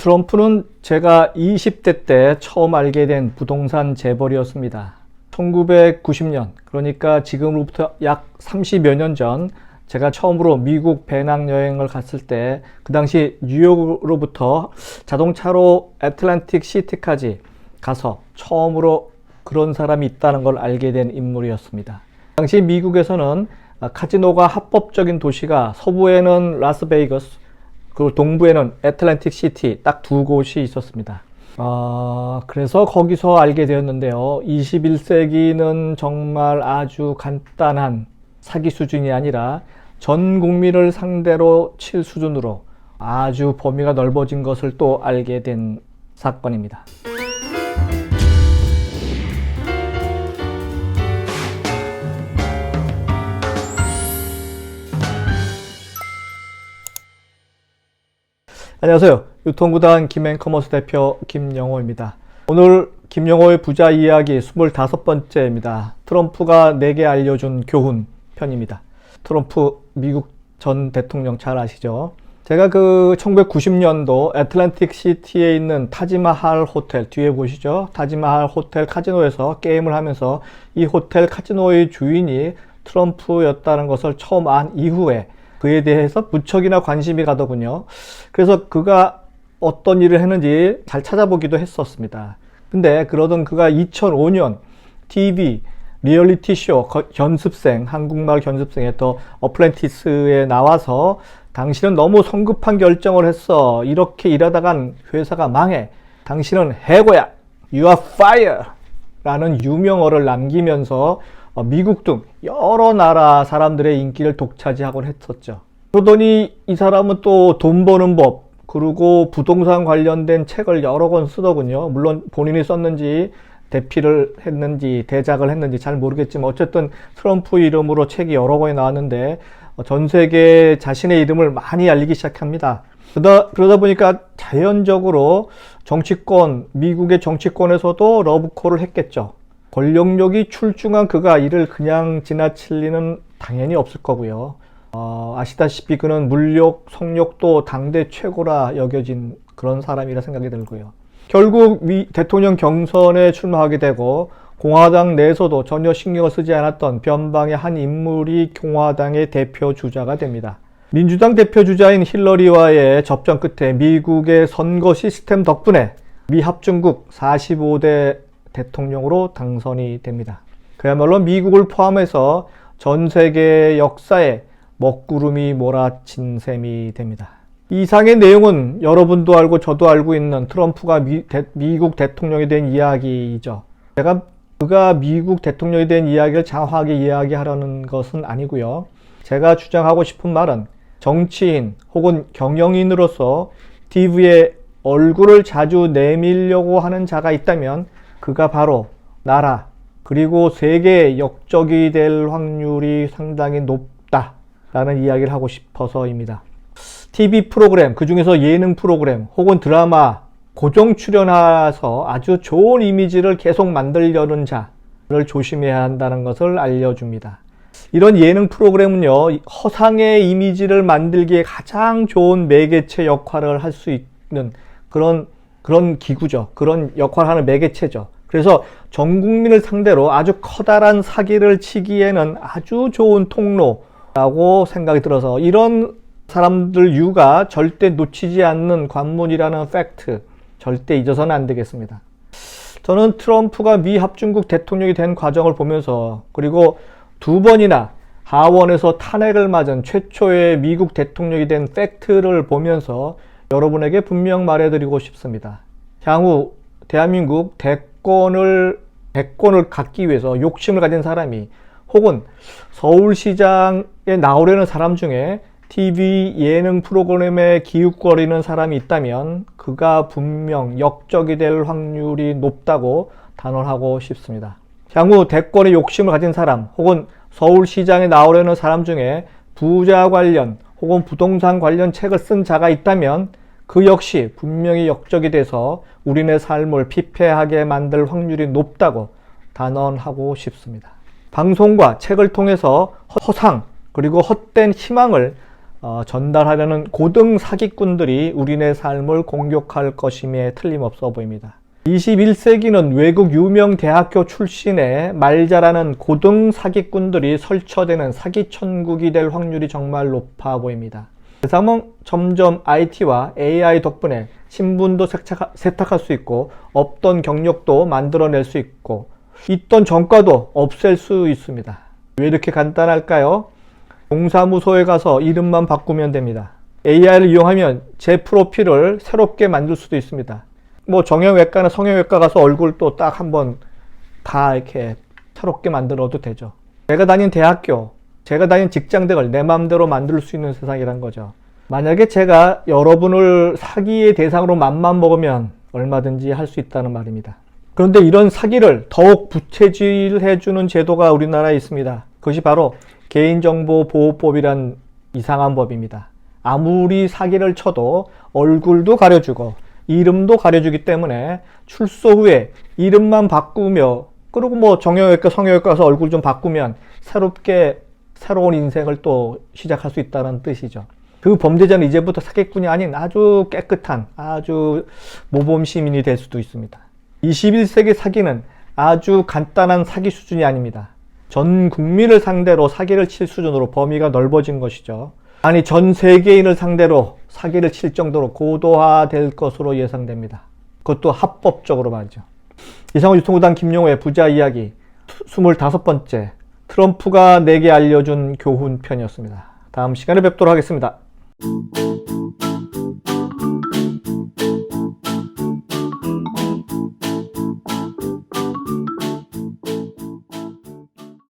트럼프는 제가 20대 때 처음 알게 된 부동산 재벌이었습니다. 1990년, 그러니까 지금으로부터 약 30여 년 전 제가 처음으로 미국 배낭여행을 갔을 때 그 당시 뉴욕으로부터 자동차로 애틀랜틱 시티까지 가서 처음으로 그런 사람이 있다는 걸 알게 된 인물이었습니다. 당시 미국에서는 카지노가 합법적인 도시가 서부에는 라스베이거스, 그리고 동부에는 애틀랜틱 시티 딱 두 곳이 있었습니다. 그래서 거기서 알게 되었는데요. 21세기는 정말 아주 간단한 사기 수준이 아니라 전 국민을 상대로 칠 수준으로 아주 범위가 넓어진 것을 또 알게 된 사건입니다. 안녕하세요. 유통구단 김앤커머스 대표 김영호입니다. 오늘 김영호의 부자 이야기 25번째입니다. 트럼프가 내게 알려준 교훈 편입니다. 트럼프 미국 전 대통령 잘 아시죠? 제가 1990년도 애틀랜틱 시티에 있는 타지마할 호텔, 뒤에 보시죠? 타지마할 호텔 카지노에서 게임을 하면서 이 호텔 카지노의 주인이 트럼프였다는 것을 처음 안 이후에 그에 대해서 무척이나 관심이 가더군요. 그래서 그가 어떤 일을 했는지 잘 찾아보기도 했었습니다. 근데 그러던 그가 2005년 TV 리얼리티 쇼 견습생, 한국말 견습생의 더 어프렌티스에 나와서 당신은 너무 성급한 결정을 했어. 이렇게 일하다간 회사가 망해. 당신은 해고야. You are fired. 라는 유명어를 남기면서 미국 등 여러 나라 사람들의 인기를 독차지하곤 했었죠. 그러더니 이 사람은 또 돈 버는 법, 그리고 부동산 관련된 책을 여러 권 쓰더군요. 물론 본인이 썼는지 대피를 했는지 대작을 했는지 잘 모르겠지만 어쨌든 트럼프 이름으로 책이 여러 권이 나왔는데 전 세계에 자신의 이름을 많이 알리기 시작합니다. 그러다 보니까 자연적으로 정치권, 미국의 정치권에서도 러브콜을 했겠죠. 권력력이 출중한 그가 이를 그냥 지나칠 리는 당연히 없을 거고요. 아시다시피 그는 물욕, 성욕도 당대 최고라 여겨진 그런 사람이라 생각이 들고요. 결국 대통령 경선에 출마하게 되고 공화당 내에서도 전혀 신경을 쓰지 않았던 변방의 한 인물이 공화당의 대표 주자가 됩니다. 민주당 대표 주자인 힐러리와의 접전 끝에 미국의 선거 시스템 덕분에 미합중국 45대 대통령으로 당선이 됩니다. 그야말로 미국을 포함해서 전 세계 역사에 먹구름이 몰아친 셈이 됩니다. 이상의 내용은 여러분도 알고 저도 알고 있는 트럼프가 미국 대통령이 된 이야기이죠. 제가 그가 미국 대통령이 된 이야기를 장황하게 이야기하려는 것은 아니고요. 제가 주장하고 싶은 말은 정치인 혹은 경영인으로서 TV에 얼굴을 자주 내밀려고 하는 자가 있다면 그가 바로 나라 그리고 세계의 역적이 될 확률이 상당히 높다라는 이야기를 하고 싶어서입니다. TV 프로그램, 그 중에서 예능 프로그램 혹은 드라마 고정 출연해서 아주 좋은 이미지를 계속 만들려는 자를 조심해야 한다는 것을 알려줍니다. 이런 예능 프로그램은요, 허상의 이미지를 만들기에 가장 좋은 매개체 역할을 할 수 있는 그런 기구죠. 그런 역할을 하는 매개체죠. 그래서 전 국민을 상대로 아주 커다란 사기를 치기에는 아주 좋은 통로라고 생각이 들어서 이런 사람들 유가 절대 놓치지 않는 관문이라는 팩트 절대 잊어서는 안 되겠습니다. 저는 트럼프가 미합중국 대통령이 된 과정을 보면서 그리고 두 번이나 하원에서 탄핵을 맞은 최초의 미국 대통령이 된 팩트를 보면서 여러분에게 분명 말해드리고 싶습니다. 향후 대한민국 대권을 갖기 위해서 욕심을 가진 사람이 혹은 서울시장에 나오려는 사람 중에 TV 예능 프로그램에 기웃거리는 사람이 있다면 그가 분명 역적이 될 확률이 높다고 단언하고 싶습니다. 향후 대권에 욕심을 가진 사람 혹은 서울시장에 나오려는 사람 중에 부자 관련 혹은 부동산 관련 책을 쓴 자가 있다면 그 역시 분명히 역적이 돼서 우리네 삶을 피폐하게 만들 확률이 높다고 단언하고 싶습니다. 방송과 책을 통해서 허상 그리고 헛된 희망을 전달하려는 고등 사기꾼들이 우리네 삶을 공격할 것임에 틀림없어 보입니다. 21세기는 외국 유명 대학교 출신의 말 잘하는 고등 사기꾼들이 설쳐되는 사기 천국이 될 확률이 정말 높아 보입니다. 세상은 점점 IT와 AI 덕분에 신분도 세탁할 수 있고 없던 경력도 만들어낼 수 있고 있던 전과도 없앨 수 있습니다. 왜 이렇게 간단할까요? 동사무소에 가서 이름만 바꾸면 됩니다. AI를 이용하면 제 프로필을 새롭게 만들 수도 있습니다. 뭐 정형외과나 성형외과 가서 얼굴 또 딱 한번 다 이렇게 새롭게 만들어도 되죠. 제가 다닌 대학교, 제가 다닌 직장 등을 내 마음대로 만들 수 있는 세상이란 거죠. 만약에 제가 여러분을 사기의 대상으로 맘만 먹으면 얼마든지 할 수 있다는 말입니다. 그런데 이런 사기를 더욱 부채질해주는 제도가 우리나라에 있습니다. 그것이 바로 개인정보보호법이란 이상한 법입니다. 아무리 사기를 쳐도 얼굴도 가려주고 이름도 가려주기 때문에 출소 후에 이름만 바꾸며 그리고 뭐 정형외과, 성형외과 가서 얼굴 좀 바꾸면 새로운 인생을 또 시작할 수 있다는 뜻이죠. 그 범죄자는 이제부터 사기꾼이 아닌 아주 깨끗한 아주 모범 시민이 될 수도 있습니다. 21세기 사기는 아주 간단한 사기 수준이 아닙니다. 전 국민을 상대로 사기를 칠 수준으로 범위가 넓어진 것이죠. 아니 전 세계인을 상대로 사기를 칠 정도로 고도화될 것으로 예상됩니다. 그것도 합법적으로 말이죠. 이상호 유통구단 김용호의 부자 이야기 25번째 트럼프가 내게 알려준 교훈 편이었습니다. 다음 시간에 뵙도록 하겠습니다.